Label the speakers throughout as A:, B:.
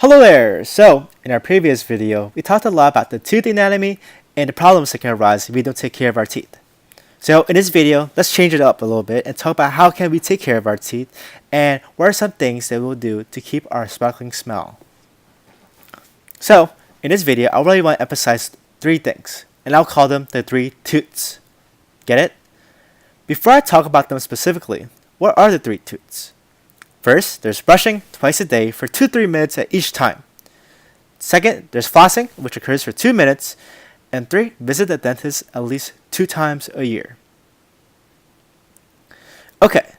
A: Hello there! So, in our previous video, we talked a lot about the tooth anatomy and the problems that can arise if we don't take care of our teeth. So, in this video, let's change it up a little bit and talk about how can we take care of our teeth and what are some things that we'll do to keep our sparkling smile. So, in this video, I really want to emphasize three things, and I'll call them the three toots. Get it? Before I talk about them specifically, what are the three toots? First, there's brushing twice a day for 2-3 minutes at each time. Second, there's flossing, which occurs for 2 minutes. And 3, visit the dentist at least 2 times a year. Okay,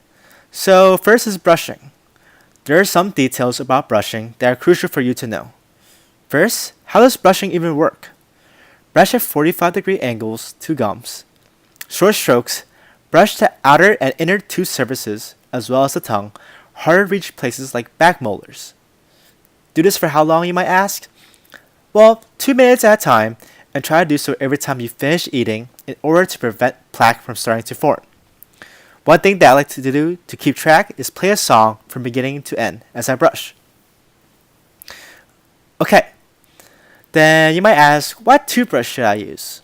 A: so first is brushing. There are some details about brushing that are crucial for you to know. First, how does brushing even work? Brush at 45-degree angles to gums. Short strokes, brush the outer and inner tooth surfaces as well as the tongue, harder to reach places like back molars. Do this for how long, you might ask? Well, 2 minutes at a time, and try to do so every time you finish eating in order to prevent plaque from starting to form. One thing that I like to do to keep track is play a song from beginning to end as I brush. Okay, then you might ask, what toothbrush should I use?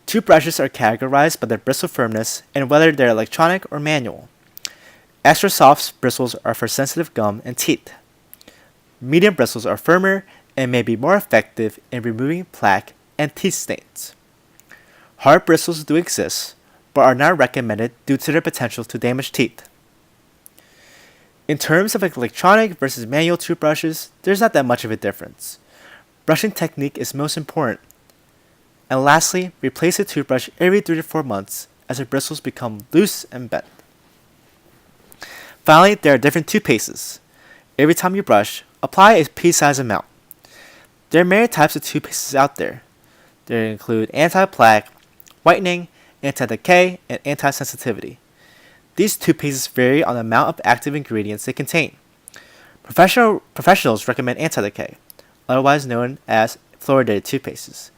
A: Toothbrushes are categorized by their bristle firmness and whether they're electronic or manual. Extra soft bristles are for sensitive gum and teeth. Medium bristles are firmer and may be more effective in removing plaque and teeth stains. Hard bristles do exist, but are not recommended due to their potential to damage teeth. In terms of electronic versus manual toothbrushes, there's not that much of a difference. Brushing technique is most important. And lastly, replace a toothbrush every 3 to 4 months as the bristles become loose and bent. Finally, there are different toothpastes. Every time you brush, apply a pea-sized amount. There are many types of toothpastes out there. They include anti-plaque, whitening, anti-decay, and anti-sensitivity. These toothpastes vary on the amount of active ingredients they contain. Professionals recommend anti-decay, otherwise known as fluoridated toothpastes.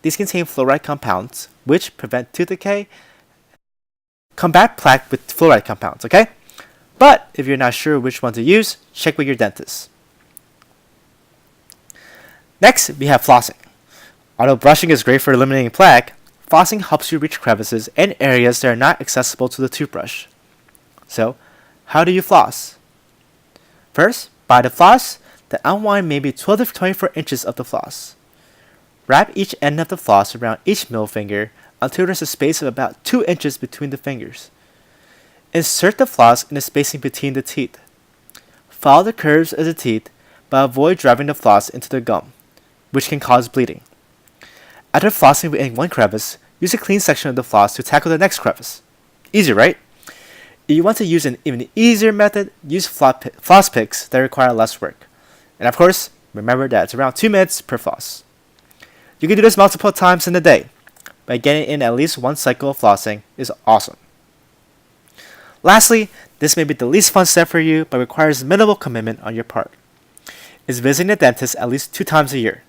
A: These contain fluoride compounds, which prevent tooth decay, combat plaque with fluoride compounds, okay? But if you're not sure which one to use, check with your dentist. Next, we have flossing. Although brushing is great for eliminating plaque, flossing helps you reach crevices and areas that are not accessible to the toothbrush. So, how do you floss? First, by the floss, then unwind maybe 12 to 24 inches of the floss. Wrap each end of the floss around each middle finger until there's a space of about 2 inches between the fingers. Insert the floss in the spacing between the teeth. Follow the curves of the teeth, but avoid driving the floss into the gum, which can cause bleeding. After flossing within one crevice, use a clean section of the floss to tackle the next crevice. Easy, right? If you want to use an even easier method, use floss picks that require less work. And of course, remember that it's around 2 minutes per floss. You can do this multiple times in a day, but getting in at least one cycle of flossing is awesome. Lastly, this may be the least fun step for you, but requires minimal commitment on your part. Is visiting the dentist at least 2 times a year.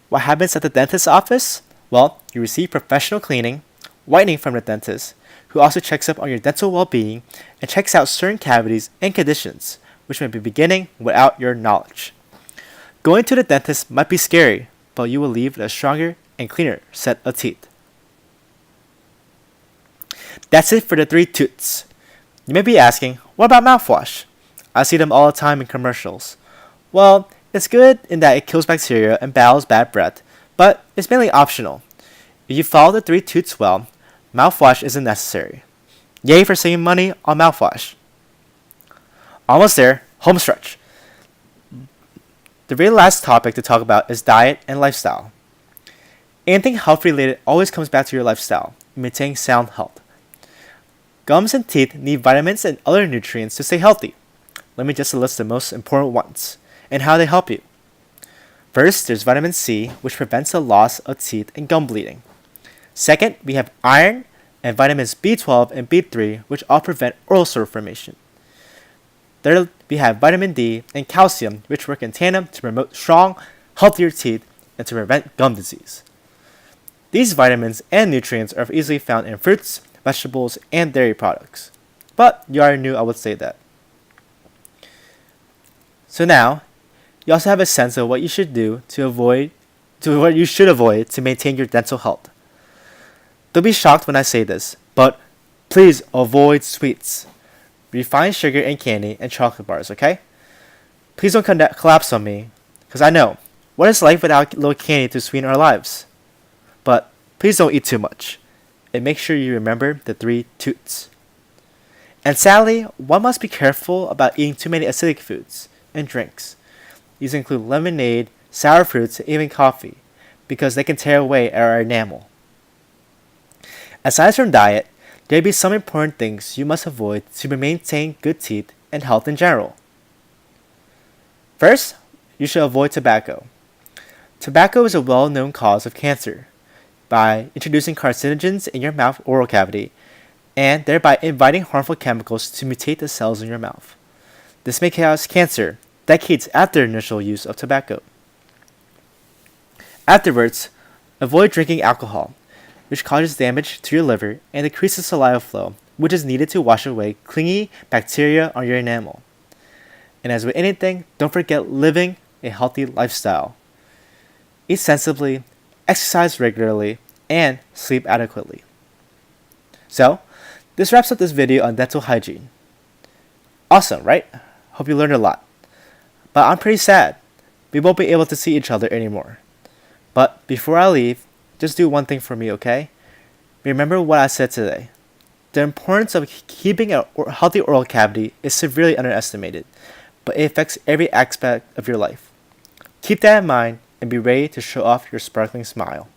A: What happens at the dentist's office? Well, you receive professional cleaning, whitening from the dentist, who also checks up on your dental well-being and checks out certain cavities and conditions, which may be beginning without your knowledge. Going to the dentist might be scary, but you will leave with a stronger and cleaner set of teeth. That's it for the 3 toots. You may be asking, what about mouthwash? I see them all the time in commercials. Well, it's good in that it kills bacteria and battles bad breath, but it's mainly optional. If you follow the 3 toots well, mouthwash isn't necessary. Yay for saving money on mouthwash. Almost there, home stretch. The very last topic to talk about is diet and lifestyle. Anything health related always comes back to your lifestyle, maintaining sound health. Gums and teeth need vitamins and other nutrients to stay healthy. Let me just list the most important ones and how they help you. First, there's vitamin C, which prevents the loss of teeth and gum bleeding. Second, we have iron and vitamins B12 and B3, which all prevent oral sore formation. Third, we have vitamin D and calcium, which work in tandem to promote strong, healthier teeth and to prevent gum disease. These vitamins and nutrients are easily found in fruits, vegetables, and dairy products. But you already knew I would say that. So now, You also have a sense of what you should do to what you should avoid to maintain your dental health. Don't be shocked when I say this, but please avoid sweets, refined sugar and candy, and chocolate bars, okay? Please don't collapse on me, because I know what is life without a little candy to sweeten our lives. But please don't eat too much, and make sure you remember the 3 toots. And sadly, one must be careful about eating too many acidic foods and drinks. These include lemonade, sour fruits, and even coffee, because they can tear away our enamel. Aside from diet, there may be some important things you must avoid to maintain good teeth and health in general. First, you should avoid tobacco. Tobacco is a well-known cause of cancer by introducing carcinogens in your mouth oral cavity and thereby inviting harmful chemicals to mutate the cells in your mouth. This may cause cancer decades after initial use of tobacco. Afterwards, avoid drinking alcohol, which causes damage to your liver and decreases saliva flow, which is needed to wash away clingy bacteria on your enamel. And as with anything, don't forget living a healthy lifestyle. Eat sensibly, exercise regularly, and sleep adequately. So, this wraps up this video on dental hygiene. Awesome, right? Hope you learned a lot. But I'm pretty sad. We won't be able to see each other anymore. But before I leave, just do one thing for me, okay? Remember what I said today. The importance of keeping a healthy oral cavity is severely underestimated, but it affects every aspect of your life. Keep that in mind and be ready to show off your sparkling smile.